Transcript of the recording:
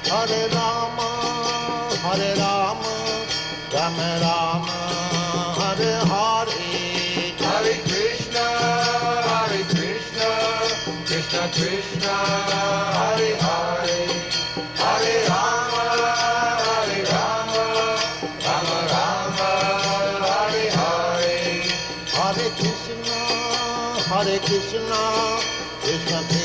Hare Rama, Hare Rama, Rama Rama, Hare Hare. Hare Krishna, Krishna Krishna, Hare Hare, Hare Rama, Rama Rama, Hare Hare. Hare Krishna, Krishna